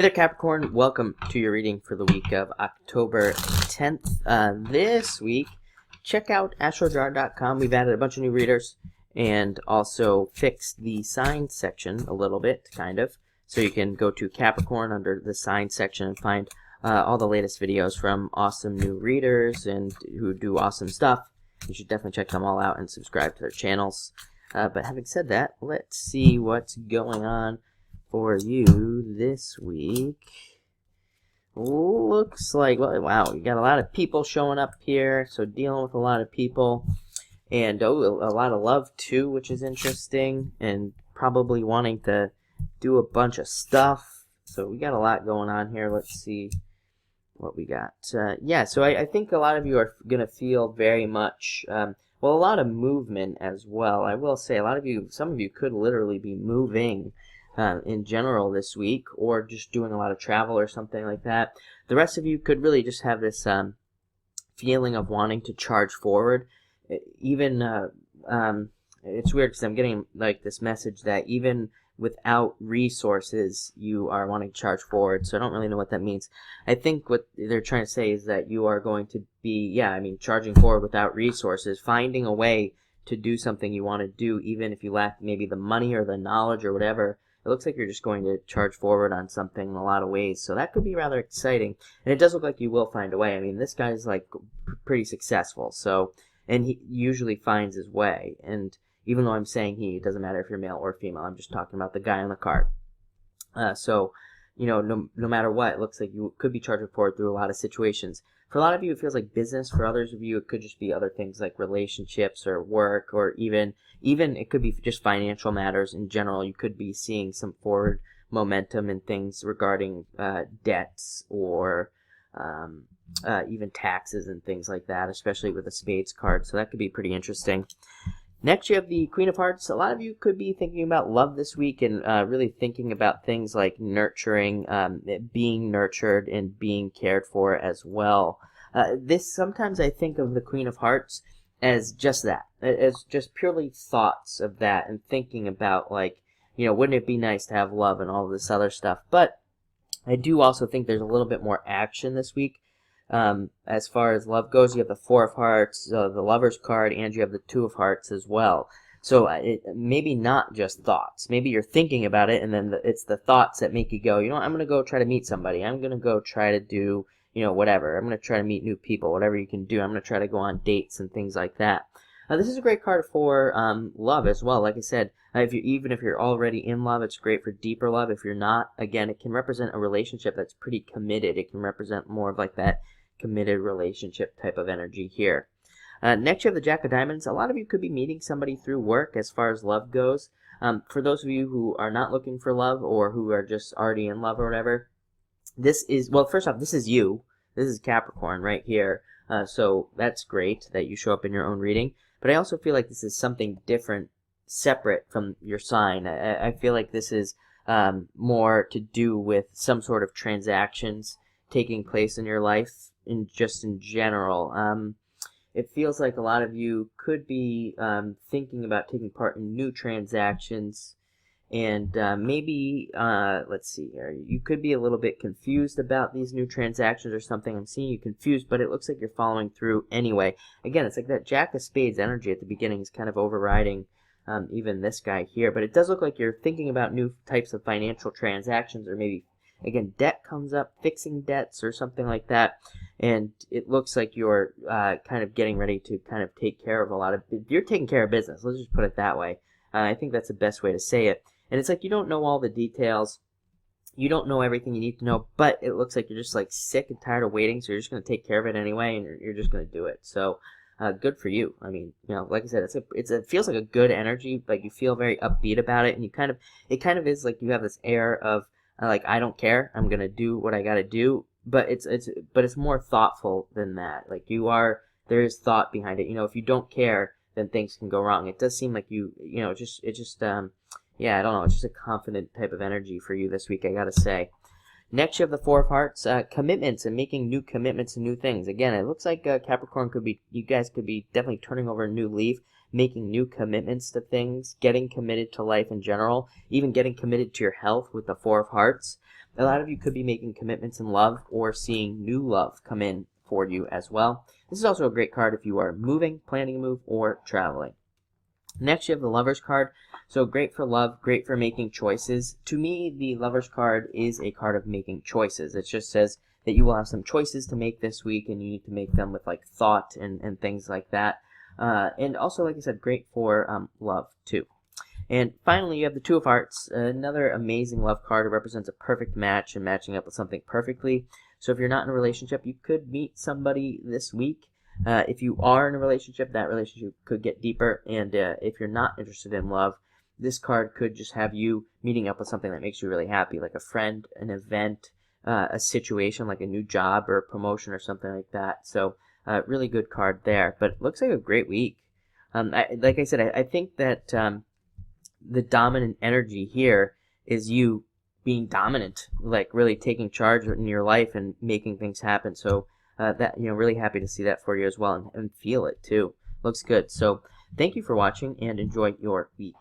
Hey there, Capricorn. Welcome to your reading for the week of October 10th. This week, check out astrojar.com. We've added a bunch of new readers and also fixed the sign section a little bit, kind of. So you can go to Capricorn under the sign section and find all the latest videos from awesome new readers and who do awesome stuff. You should definitely check them all out and subscribe to their channels. But having said that, let's see what's going on for you this week. Looks like, well, wow, you got a lot of people showing up here, so dealing with a lot of people, and a lot of love too, which is interesting, and probably wanting to do a bunch of stuff. So we got a lot going on here. Let's see what we got. Yeah, so I think a lot of you are gonna feel very much well, a lot of movement as well. I will say, some of you could literally be moving in general this week, or just doing a lot of travel or something like that. The rest of you could really just have this feeling of wanting to charge forward. Even it's weird because I'm getting like this message that even without resources you are wanting to charge forward, so I don't really know what that means. I think what they're trying to say is that you are going to be, charging forward without resources, finding a way to do something you want to do, even if you lack maybe the money or the knowledge or whatever. It looks like you're just going to charge forward on something in a lot of ways, so that could be rather exciting. And it does look like you will find a way. I mean, this guy's like pretty successful, so, and he usually finds his way. And even though I'm saying he, it doesn't matter if you're male or female. I'm just talking about the guy on the card. So, no matter what, it looks like you could be charging forward through a lot of situations. For a lot of you, it feels like business. For others of you, it could just be other things like relationships or work, or even it could be just financial matters in general. You could be seeing some forward momentum in things regarding debts or even taxes and things like that, especially with the Spades card. So that could be pretty interesting. Next, you have the Queen of Hearts. A lot of you could be thinking about love this week and really thinking about things like nurturing, being nurtured, and being cared for as well. Sometimes I think of the Queen of Hearts as just that, as just purely thoughts of that and thinking about, like, wouldn't it be nice to have love and all this other stuff. But I do also think there's a little bit more action this week. As far as love goes, you have the Four of Hearts, the Lover's card, and you have the Two of Hearts as well. So maybe not just thoughts. Maybe you're thinking about it, and then it's the thoughts that make you go, I'm going to go try to meet somebody. I'm going to go try to do, whatever. I'm going to try to meet new people, whatever you can do. I'm going to try to go on dates and things like that. This is a great card for love as well. Like I said, even if you're already in love, it's great for deeper love. If you're not, again, it can represent a relationship that's pretty committed. It can represent more of like that committed relationship type of energy here. Next, you have the Jack of Diamonds. A lot of you could be meeting somebody through work as far as love goes. For those of you who are not looking for love or who are just already in love or whatever, this is, well, first off, this is you. This is Capricorn right here. So that's great that you show up in your own reading. But I also feel like this is something different, separate from your sign. I feel like this is more to do with some sort of transactions taking place in your life. In general, it feels like a lot of you could be thinking about taking part in new transactions, and maybe let's see here, you could be a little bit confused about these new transactions or something. I'm seeing you confused, but it looks like you're following through anyway. Again, it's like that Jack of Spades energy at the beginning is kind of overriding even this guy here, but it does look like you're thinking about new types of financial transactions, or maybe again, debt comes up, fixing debts or something like that, and it looks like you're kind of getting ready to kind of take care of you're taking care of business, let's just put it that way. I think that's the best way to say it. And it's like you don't know all the details, you don't know everything you need to know, but it looks like you're just like sick and tired of waiting, so you're just going to take care of it anyway, and you're just going to do it. So good for you. I mean, like I said, it feels like a good energy, like you feel very upbeat about it, and it kind of is like you have this air of, like, I don't care, I'm gonna do what I gotta do, but it's more thoughtful than that. Like there is thought behind it. If you don't care, then things can go wrong. It does seem like I don't know, it's just a confident type of energy for you this week, I gotta say. Next, you have the Four of Hearts, commitments and making new commitments and new things. Again, it looks like Capricorn you guys could be definitely turning over a new leaf, making new commitments to things, getting committed to life in general, even getting committed to your health with the Four of Hearts. A lot of you could be making commitments in love or seeing new love come in for you as well. This is also a great card if you are moving, planning a move, or traveling. Next, you have the Lover's card. So great for love, great for making choices. To me, the Lover's card is a card of making choices. It just says that you will have some choices to make this week, and you need to make them with like thought and things like that. And also, like I said, great for love too. And finally, you have the Two of Hearts, another amazing love card. It represents a perfect match and matching up with something perfectly. So if you're not in a relationship, you could meet somebody this week. If you are in a relationship, that relationship could get deeper. And if you're not interested in love, this card could just have you meeting up with something that makes you really happy, like a friend, an event, a situation like a new job or a promotion or something like that. So really good card there. But it looks like a great week. Like I said, I think that the dominant energy here is you being dominant, like really taking charge in your life and making things happen. So that, really happy to see that for you as well, and feel it too. Looks good. So thank you for watching, and enjoy your week.